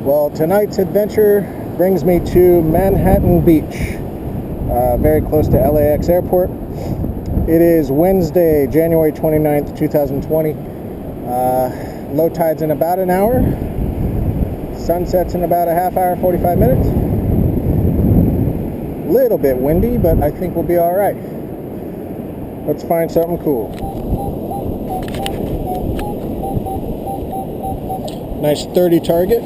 Well, tonight's adventure brings me to Manhattan Beach, very close to LAX Airport. It is Wednesday, January 29th, 2020. Low tide's in about an hour. Sunset's in about a half hour, 45 minutes. Little bit windy, but I think we'll be all right. Let's find something cool. Nice 30 target.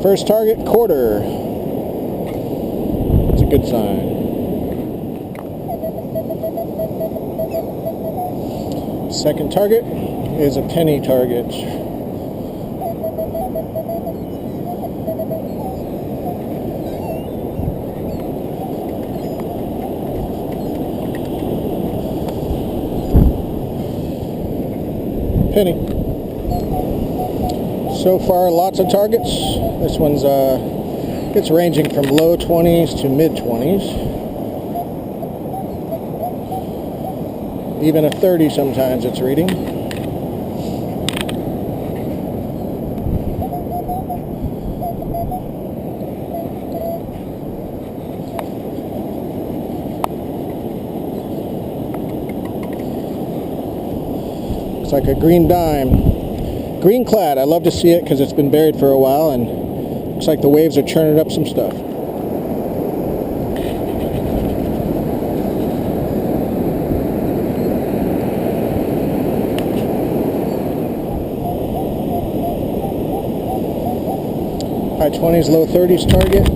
First target, quarter. It's a good sign. Second target is a penny target. Penny. So far, lots of targets. This one's it's ranging from low 20s to mid 20s. Even a 30 sometimes it's reading. Looks like a green dime. Green clad, I love to see it because it's been buried for a while and looks like the waves are churning up some stuff. High 20s, low 30s target.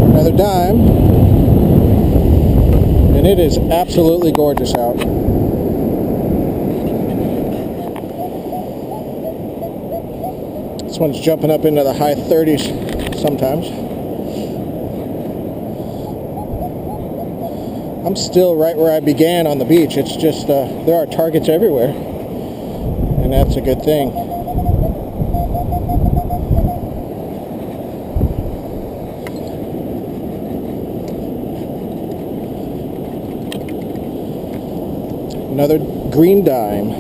Another dime, and it is absolutely gorgeous out. This one's jumping up into the high 30s sometimes. I'm still right where I began on the beach. It's just there are targets everywhere, and that's a good thing. Another green dime.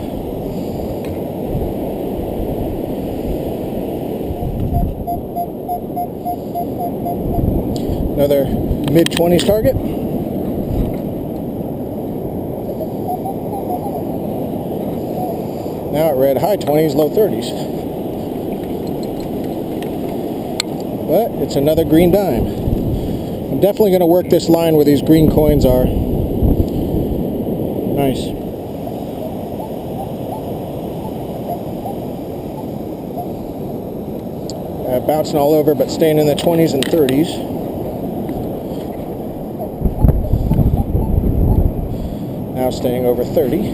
Another mid-20s target. Now it read high 20s, low 30s. But it's another green dime. I'm definitely going to work this line where these green coins are. Nice. Bouncing all over, but staying in the 20s and 30s. Now staying over 30.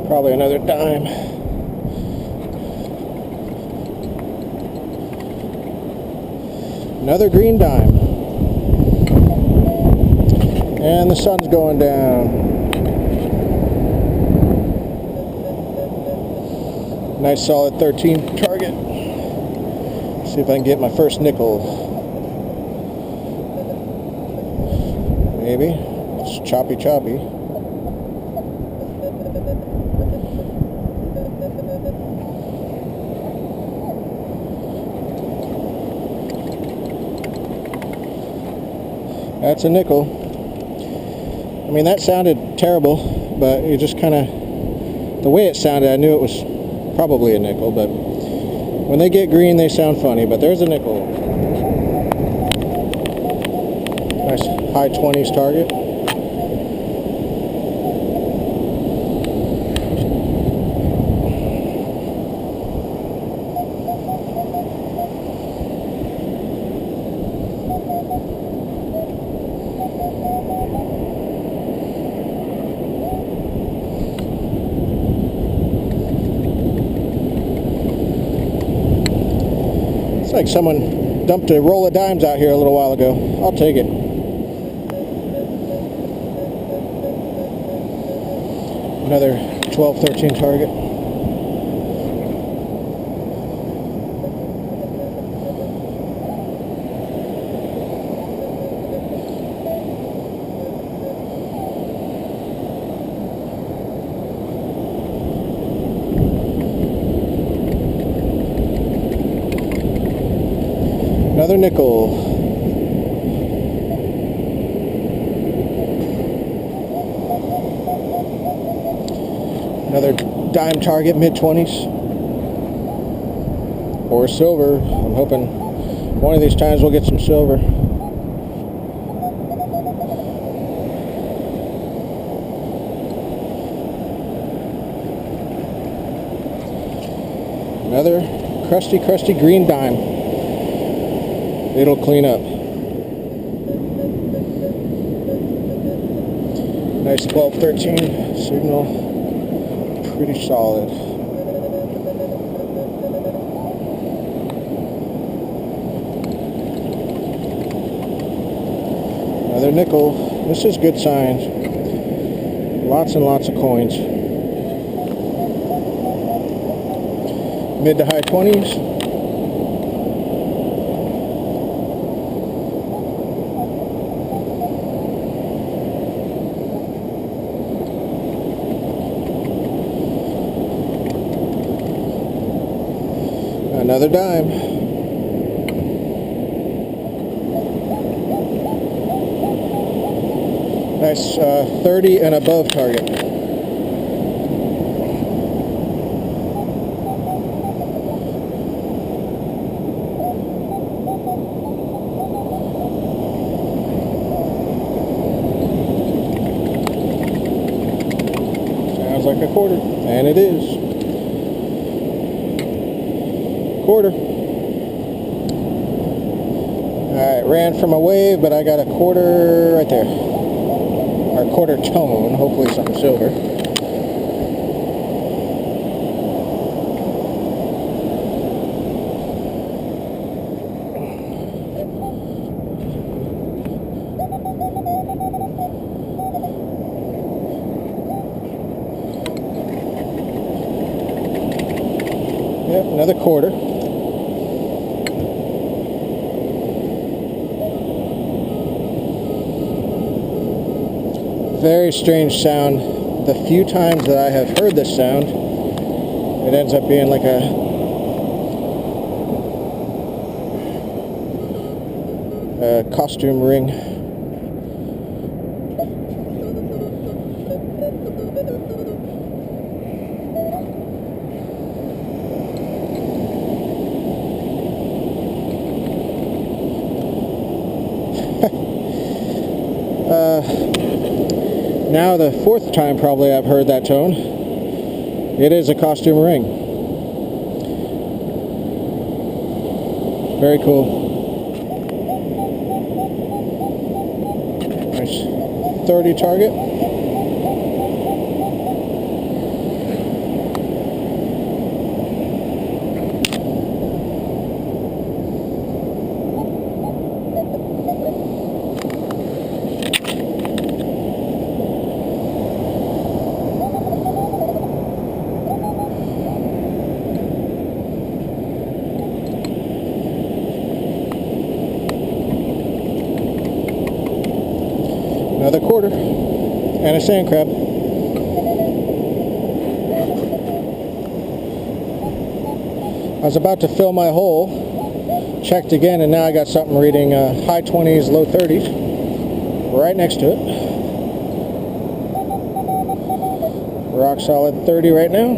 Probably another dime. Another green dime. And the sun's going down. Nice solid 13 target. See if I can get my first nickel. Maybe. It's choppy. That's a nickel. I mean, that sounded terrible, but it just kind of, the way it sounded, I knew it was probably a nickel, but when they get green, they sound funny, but there's a nickel. Nice high 20s target. like someone dumped a roll of dimes out here a little while ago. I'll take it. Another 12-13 target. Another nickel. Another dime target, mid-20s. Or silver. I'm hoping one of these times we'll get some silver. Another crusty green dime. It'll clean up. Nice 12-13 signal. Pretty solid. Another nickel. This is good signs. Lots and lots of coins. Mid to high 20s. Another dime. Nice 30 and above target. Sounds like a quarter, and it is. Quarter. Alright, ran from a wave, but I got a quarter right there. Or quarter tone, hopefully something silver. Yep, another quarter. Very strange sound. The few times that I have heard this sound, it ends up being like a costume ring. Now the fourth time probably I've heard that tone. It is a costume ring. Very cool. Nice 30 target. Another quarter and a sand crab. I was about to fill my hole, checked again, and now I got something reading high 20s, low 30s, right next to it. Rock solid 30 right now.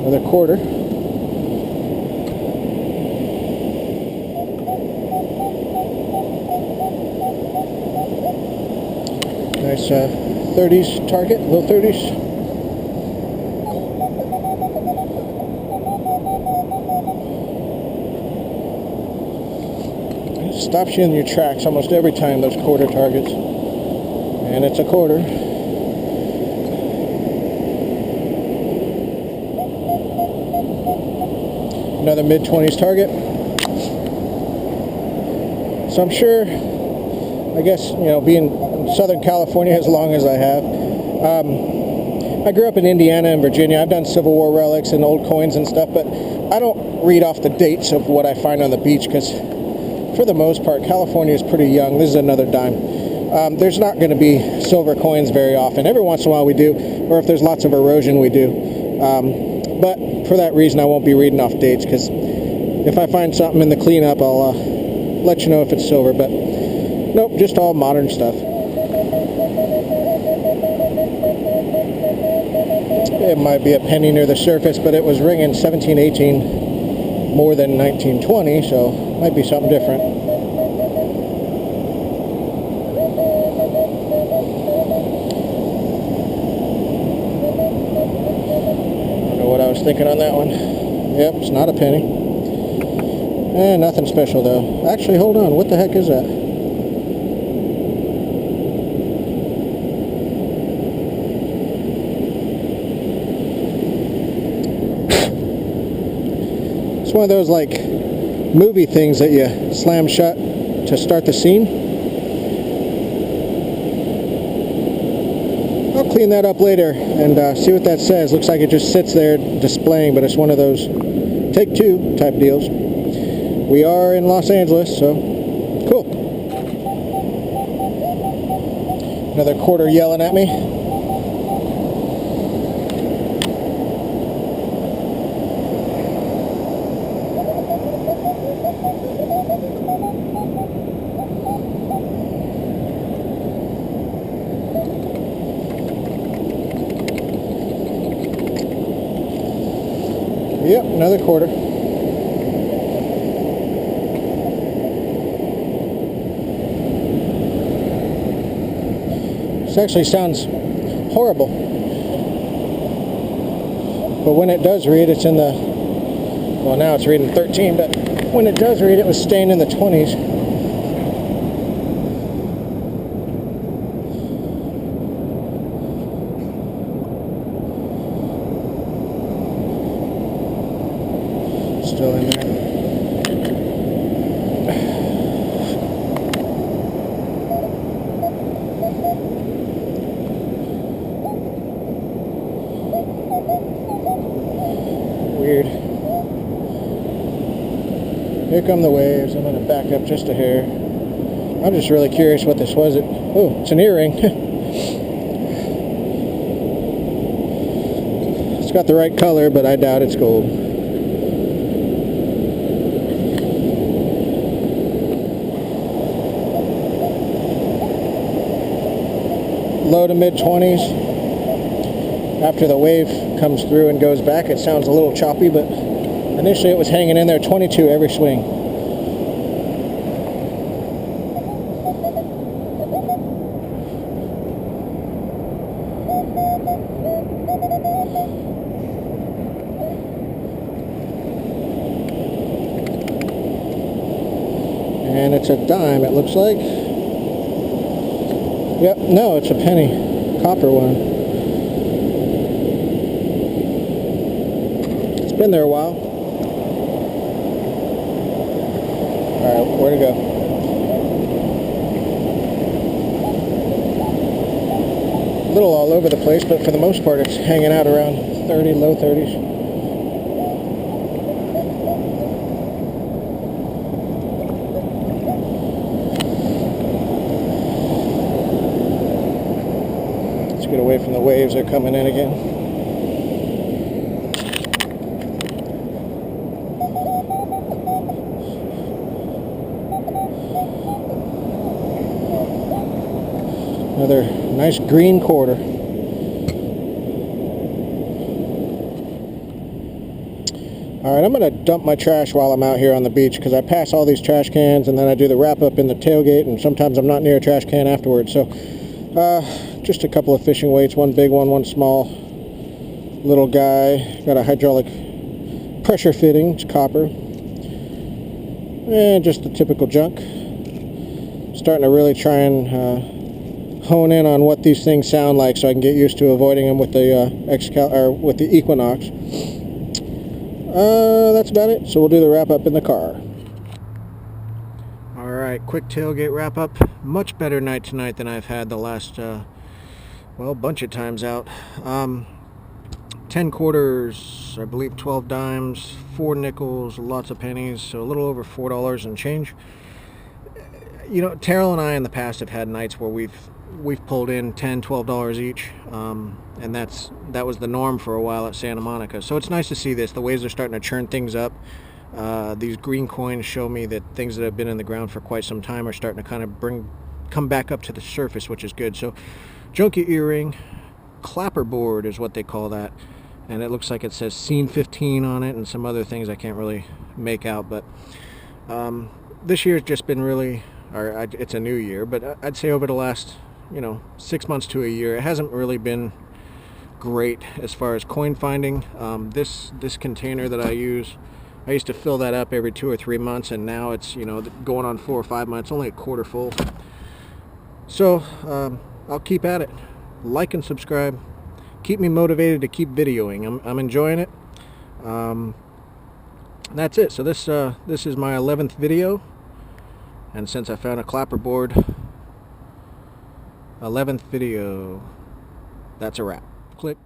Another quarter. Nice 30s target, low 30s. It stops you in your tracks almost every time those quarter targets. And it's a quarter. another mid-20s target. So I'm sure, I guess, you know, being in Southern California as long as I have, I grew up in Indiana and Virginia. I've done Civil War relics and old coins and stuff, but I don't read off the dates of what I find on the beach because, for the most part, California is pretty young. This is another dime. There's not going to be silver coins very often. Every once in a while we do, or if there's lots of erosion we do. But for that reason I won't be reading off dates, because if I find something in the cleanup I'll let you know if it's silver. But nope, just all modern stuff. It might be a penny near the surface, but it was ringing 1718 more than 1920, so it might be something different. What I was thinking on that one. Yep, it's not a penny. And nothing special though. Actually, hold on. What the heck is that? It's one of those like movie things that you slam shut to start the scene. I'll clean that up later and see what that says. Looks like it just sits there displaying, but it's one of those take two type deals. We are in Los Angeles, so cool. Another quarter yelling at me. Yep, another quarter. This actually sounds horrible. But when it does read, it's in the, well, now it's reading 13, but when it does read, it was staying in the 20s. Still in there. Weird. Here come the waves. I'm going to back up just a hair. I'm just really curious what this was. Oh, it's an earring. It's got the right color, but I doubt it's gold. Low to mid-20s. After the wave comes through and goes back, it sounds a little choppy, but initially it was hanging in there 22 every swing. And it's a dime, it looks like. Yep, no, it's a penny. Copper one. It's been there a while. Alright, where to go? A little all over the place, but for the most part it's hanging out around 30, low 30s. Get away from the waves, they're coming in again. Another nice green quarter. Alright, I'm going to dump my trash while I'm out here on the beach because I pass all these trash cans and then I do the wrap up in the tailgate, and sometimes I'm not near a trash can afterwards. So just a couple of fishing weights, one big one, one small. Little guy, got a hydraulic pressure fitting, it's copper. And just the typical junk. Starting to really try and hone in on what these things sound like so I can get used to avoiding them with the with the Equinox. That's about it. So we'll do the wrap up in the car. Alright, quick tailgate wrap up. Much better night tonight than I've had the last, well, bunch of times out. 10 quarters, I believe 12 dimes, 4 nickels, lots of pennies, so a little over $4 and change. You know, Terrell and I in the past have had nights where we've pulled in $10, $12 each, and that was the norm for a while at Santa Monica. So it's nice to see this. The waves are starting to churn things up. These green coins show me that things that have been in the ground for quite some time are starting to kind of come back up to the surface, which is good. So junkie earring, clapperboard is what they call that, and it looks like it says Scene 15 on it and some other things I can't really make out. But this year's just been really, it's a new year, but I'd say over the last 6 months to a year, it hasn't really been great as far as coin finding. This container that I used to fill that up every 2 or 3 months, and now it's going on 4 or 5 months, only a quarter full. So I'll keep at it. Like and subscribe. Keep me motivated to keep videoing. I'm enjoying it. That's it. So this is my 11th video, and since I found a clapperboard, 11th video, that's a wrap. Click.